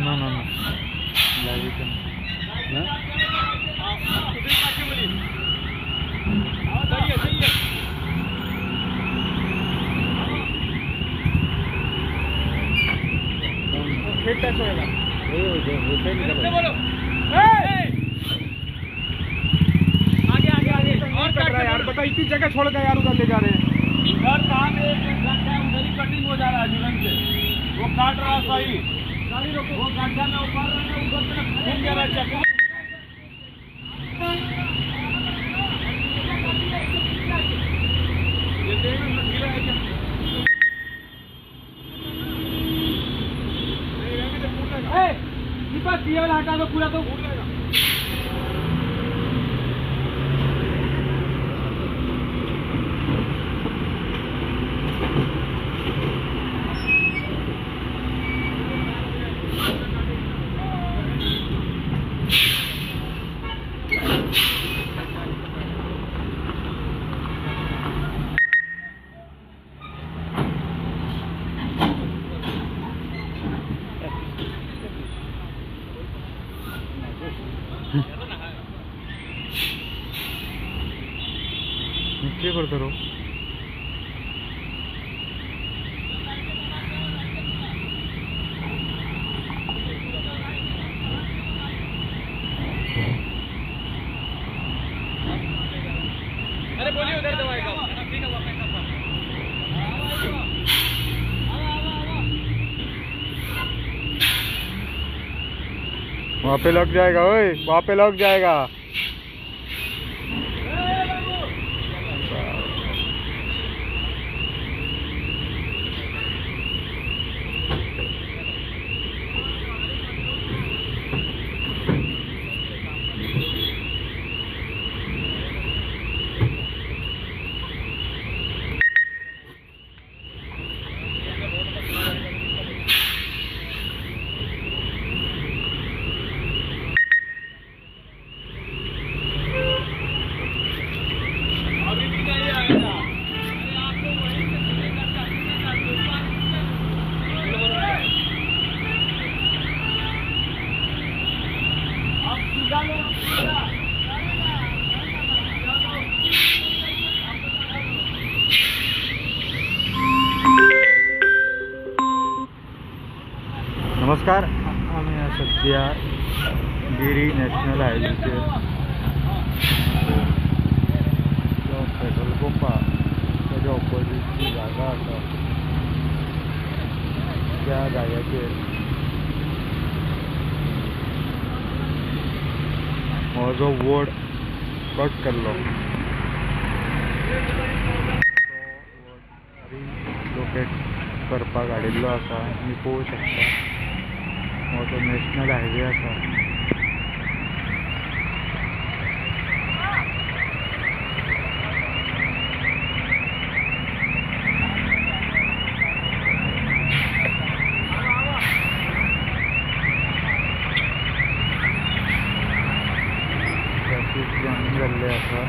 No no no live ना खेत touch होएगा बोलो आगे आगे आगे और कट रहा है यार। बता इतनी जगह छोड़ के यार उधर ले जा रहे हैं यार। कहाँ पे उधर ही कटिंग हो जा रहा है जुलन से। वो काट रहा सही गाड़ी रोको। वो गड्ढा में उखाड़ रहा है उधर से घूम जा रहा है चक्कर। ये देख गिरा है क्या दीपक दिया वाला हटा दो पूरा तो घूम जाएगा। नीचे करते रहो। अरे बोलिए उधर दवाएगा वहाँ पे लग जाएगा। ओए वहाँ पे लग जाएगा। नमस्कार, आम्ही सध्या गिरी नॅशनल हायवेचेर जो पेट्रोल पंप त्याच्या ऑपोजिटची जागा आसा त्या जाग्याचेर हो जो वड कट केल्लो लोकेट करपाक हाडिल्लो आसा। तुम्ही पळोवंक शकता हो तो नॅशनल हायवे आसा। ट्रॅफिक जाम जाल्लें आसा।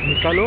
निकालो।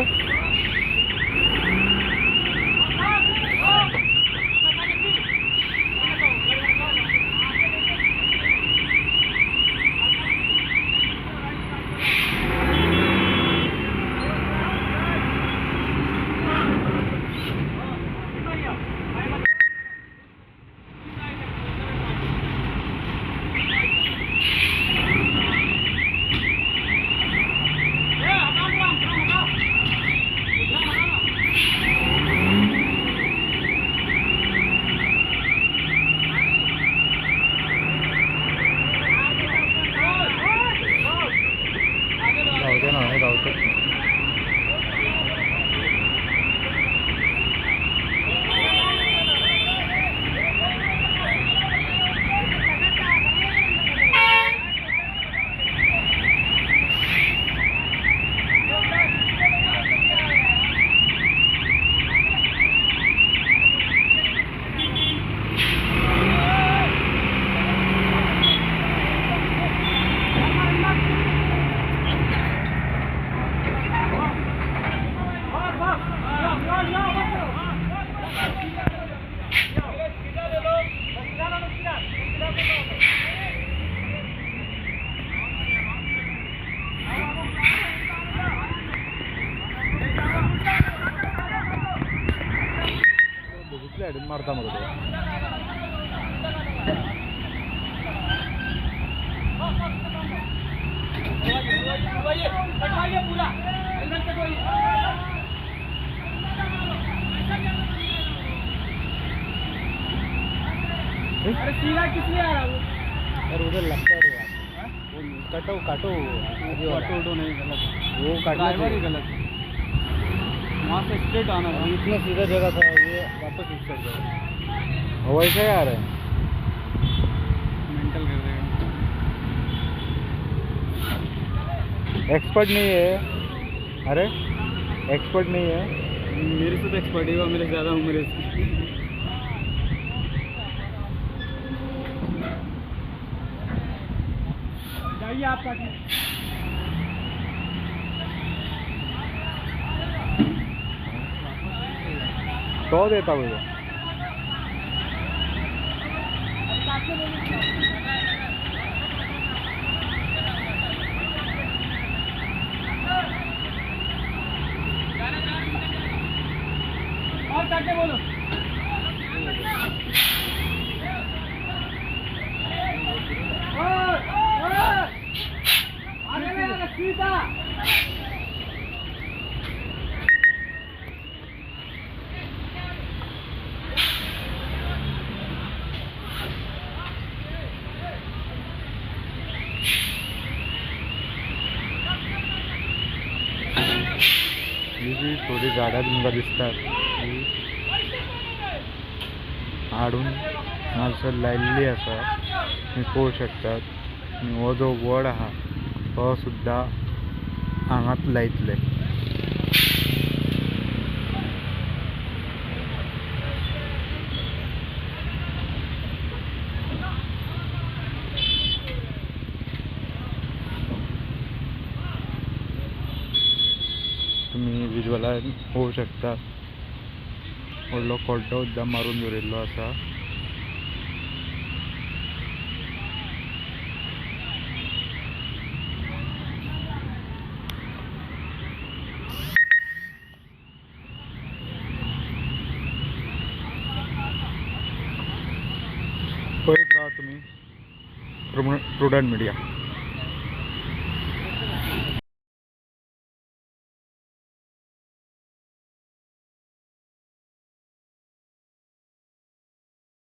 मारता मारतो अरे सीधा किसने आ रहा वो? यार उधर लगता है यार वो काटो काटो ऑटो नहीं गलत, वो ड्राइवर ही गलत है। वहाँ से स्ट्रेट आना था। इतना सीधा जगह था ये वापस इस साइड गया वैसे ही आ रहे हैं मेंटल कर देगा। एक्सपर्ट नहीं है अरे एक्सपर्ट नहीं है मेरे से तो एक्सपर्ट ही मेरे ज़्यादा हूँ मेरे से। जाइए आप काटिए। तो देता हूँ ये और काटे बोलो। आगे में सीधा। ही जी थोडी गाड्या तुमका दिसतात आडून माणसं लायल्ली आसा तुम्ही पळोवंक शकतात आणि हो जो वड आहा तो सुद्धा हांगाच लायतले तुम्ही विज्युअलान पळोवंक शकता व्हडलो खड्डो सुद्दां मारून दवरिल्लो आसा पळयत राहा तुम्ही प्रुडंट मिडिया।